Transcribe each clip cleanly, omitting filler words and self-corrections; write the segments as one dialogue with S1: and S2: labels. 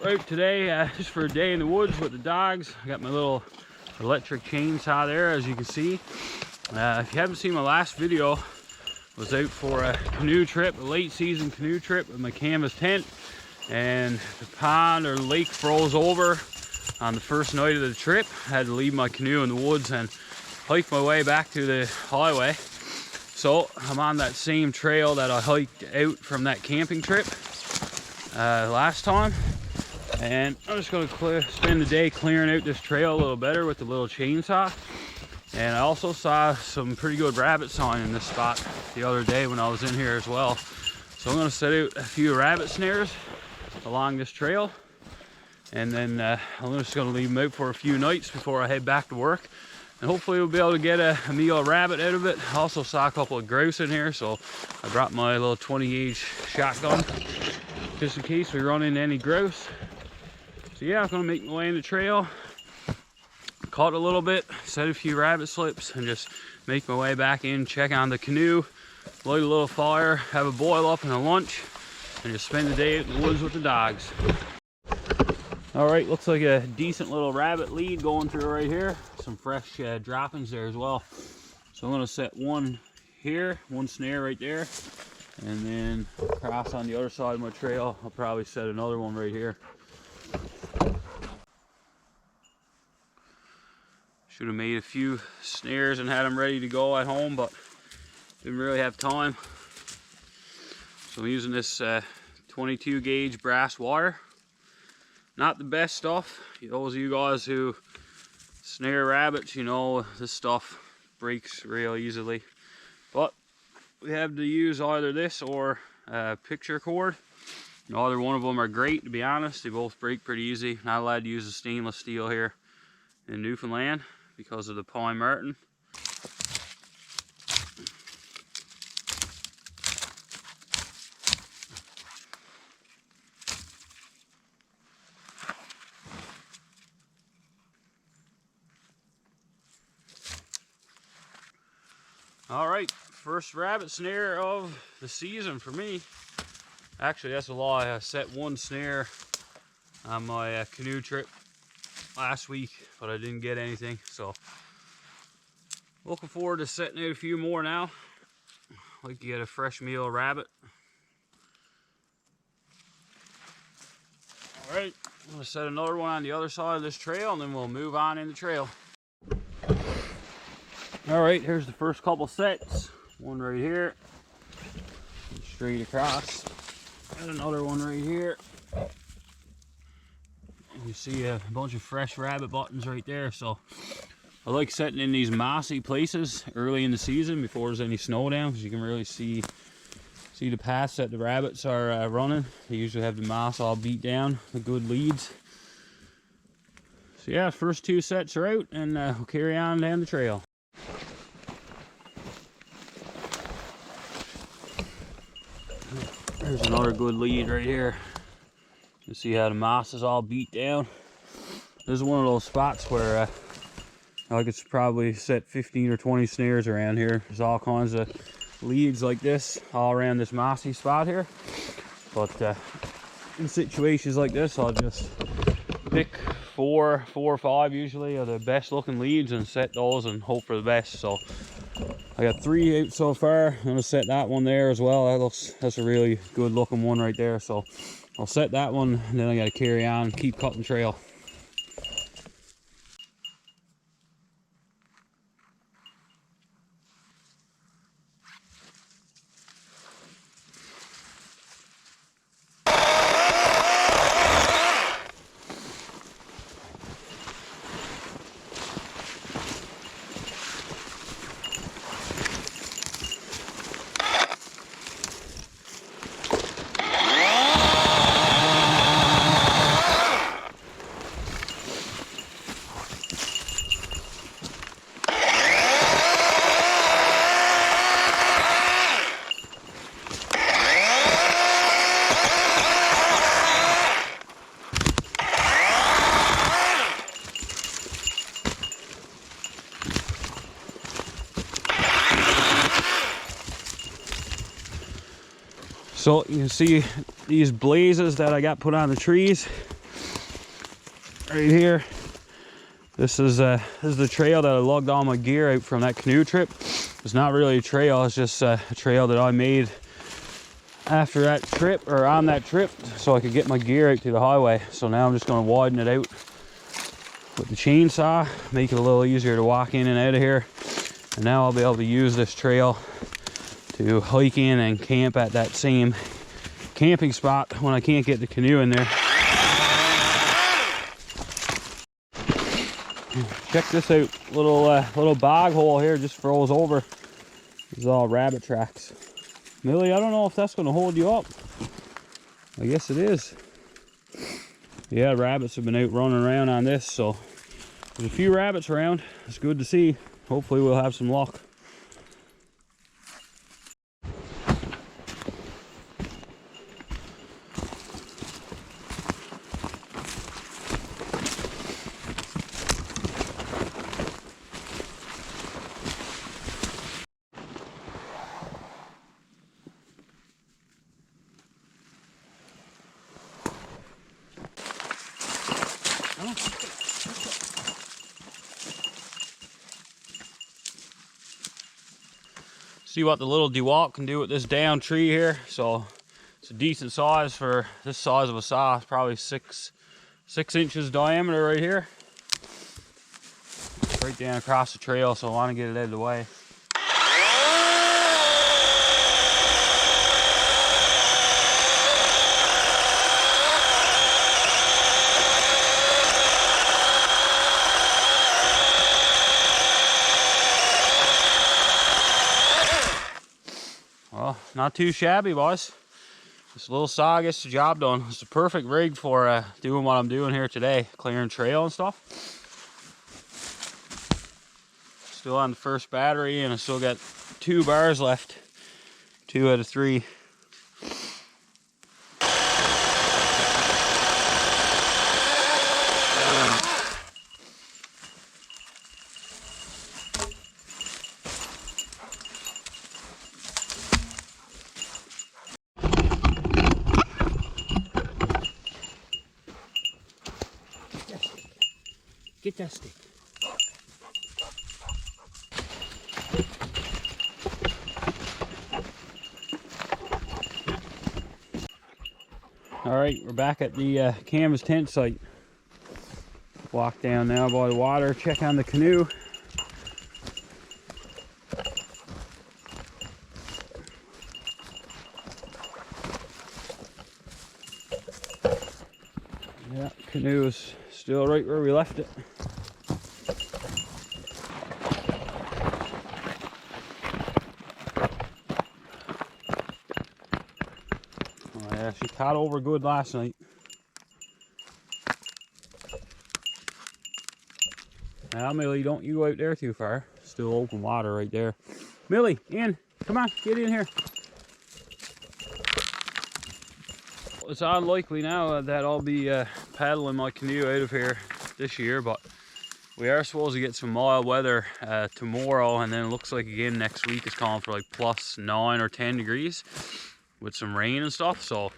S1: Out today just for a day in the woods with the dogs. I got my little electric chainsaw there, as you can see. If you haven't seen my last video, I was out for a canoe trip, a late season canoe trip with my canvas tent, and the pond or lake froze over on the first night of the trip. I had to leave my canoe in the woods and hike my way back to the highway. So I'm on that same trail that I hiked out from that camping trip last time. And I'm just going to spend the day clearing out this trail a little better with the little chainsaw. And I also saw some pretty good rabbit sign in this spot the other day when I was in here as well. So I'm going to set out a few rabbit snares along this trail. And then I'm just going to leave them out for a few nights before I head back to work. And hopefully we'll be able to get a meal rabbit out of it. I also saw a couple of grouse in here, so I brought my little 20 gauge shotgun just in case we run into any grouse. So yeah, I'm gonna make my way in the trail, caught a little bit, set a few rabbit slips, and just make my way back in, check on the canoe, light a little fire, have a boil up and a lunch, and just spend the day out in the woods with the dogs. All right, looks like a decent little rabbit lead going through right here. Some fresh droppings there as well. So I'm gonna set one here, one snare right there, and then across on the other side of my trail, I'll probably set another one right here. Should have made a few snares and had them ready to go at home, but didn't really have time. So I'm using this 22 gauge brass wire. Not the best stuff. Those of you guys who snare rabbits, you know this stuff breaks real easily. But we have to use either this or picture cord. Either one of them are great, to be honest. They both break pretty easy. Not allowed to use the stainless steel here in Newfoundland because of the pine marten. All right, first rabbit snare of the season for me. Actually, that's a lie. I set one snare on my canoe trip last week, but I didn't get anything. So, looking forward to setting out a few more now. Like to get a fresh meal of rabbit. All right, I'm gonna set another one on the other side of this trail, and then we'll move on in the trail. All right, here's the first couple sets. One right here, straight across, and another one right here. You see a bunch of fresh rabbit buttons right there. So I like setting in these mossy places early in the season before there's any snow down, because you can really see the paths that the rabbits are running. They usually have the moss all beat down, the good leads. So yeah, first two sets are out, and we'll carry on down the trail. There's another good lead right here. You see how the moss is all beat down. This is one of those spots where I could probably set 15 or 20 snares around here. There's all kinds of leads like this all around this mossy spot here. But in situations like this, I'll just pick four or five usually are the best looking leads and set those and hope for the best. So I got 3 out so far. I'm gonna set that one there as well. That's a really good looking one right there. So I'll set that one, and then I gotta carry on, keep cutting trail. So you can see these blazes that I got put on the trees. right here. This is the trail that I lugged all my gear out from that canoe trip. It's not really a trail, it's just a trail that I made after that trip, or on that trip, so I could get my gear out to the highway. So now I'm just going to widen it out with the chainsaw, make it a little easier to walk in and out of here. And now I'll be able to use this trail to hike in and camp at that same camping spot when I can't get the canoe in there. Check this out, little bog hole here just froze over. This is all rabbit tracks. Millie, I don't know if that's going to hold you up. I guess it is. Yeah, rabbits have been out running around on this, so there's a few rabbits around. It's good to see. Hopefully we'll have some luck. See what the little DeWalt can do with this down tree here. So it's a decent size for this size of a saw. It's probably six inches diameter right here. Right down across the trail, so I want to get it out of the way. Well, not too shabby, boys. This little saw gets the job done. It's a perfect rig for doing what I'm doing here today, clearing trail and stuff. Still on the first battery, and I still got 2 bars left. 2 out of 3. Get that stick. All right, we're back at the canvas tent site. Walk down now by the water, check on the canoe. Yeah, canoe is still right where we left it. Oh yeah, she caught over good last night. Now, Millie, don't you go out there too far. Still open water right there. Millie, in. Come on, get in here. It's unlikely now that I'll be paddling my canoe out of here this year, but we are supposed to get some mild weather tomorrow, and then it looks like again next week is calling for like +9 or 10 degrees with some rain and stuff. So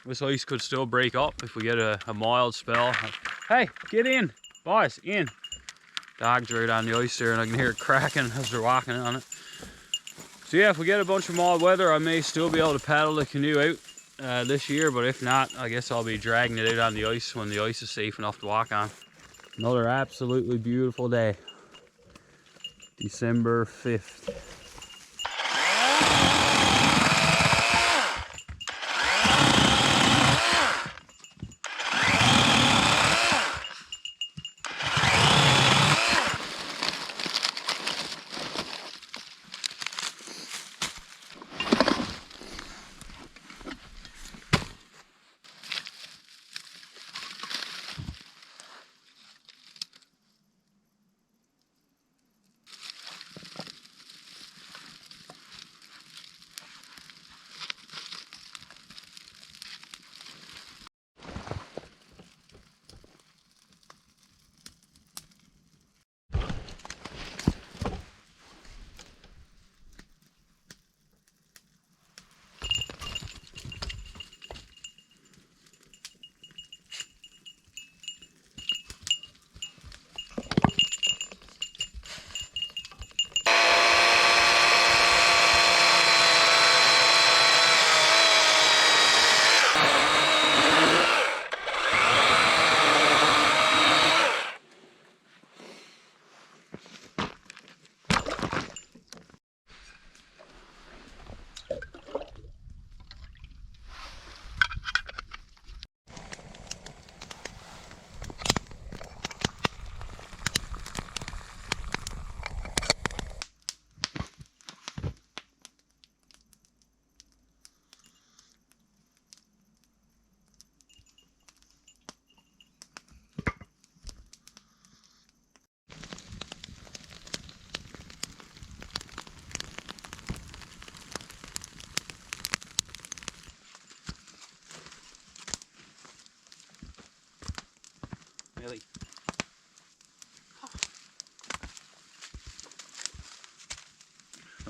S1: this ice could still break up if we get a mild spell. Hey, get in, boys, in. Dogs are out on the ice there, and I can hear it cracking as they're walking on it. So yeah, if we get a bunch of mild weather, I may still be able to paddle the canoe out this year, but if not, I guess I'll be dragging it out on the ice when the ice is safe enough to walk on. Another absolutely beautiful day. December 5th.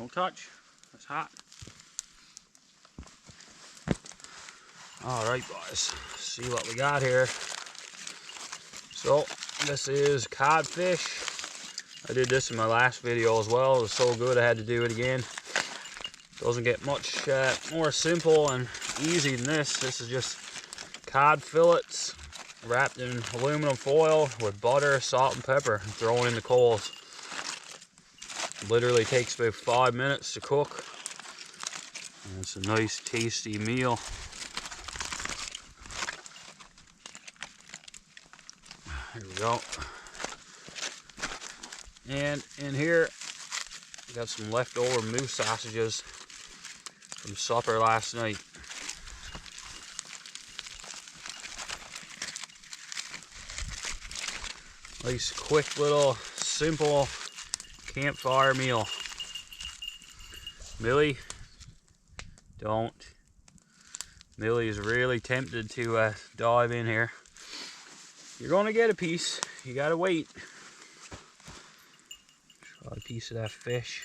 S1: Don't touch. It's hot. All right, boys. See what we got here. So this is codfish. I did this in my last video as well. It was so good I had to do it again. Doesn't get much more simple and easy than this. This is just cod fillets wrapped in aluminum foil with butter, salt, and pepper, and thrown in the coals. Literally takes about 5 minutes to cook. And it's a nice, tasty meal. Here we go. And in here, got some leftover moose sausages from supper last night. Nice, quick little, simple campfire meal. Millie, don't. Millie is really tempted to dive in here. You're gonna get a piece. You gotta wait. Try a piece of that fish.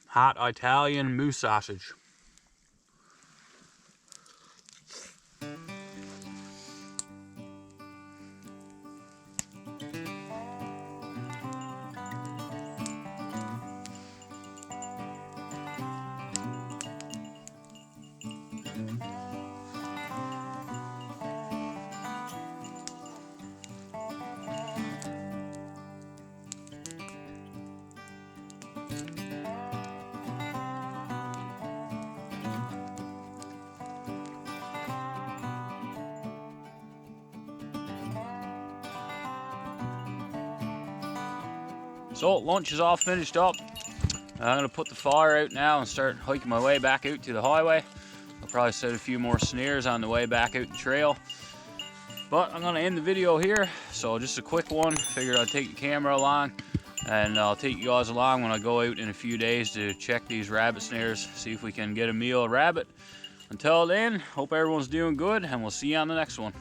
S1: Hot Italian moose sausage. So lunch is all finished up. I'm gonna put the fire out now and start hiking my way back out to the highway. I'll probably set a few more snares on the way back out the trail. But I'm gonna end the video here. So just a quick one. Figured I'd take the camera along and I'll take you guys along when I go out in a few days to check these rabbit snares, see if we can get a meal of rabbit. Until then, hope everyone's doing good and we'll see you on the next one.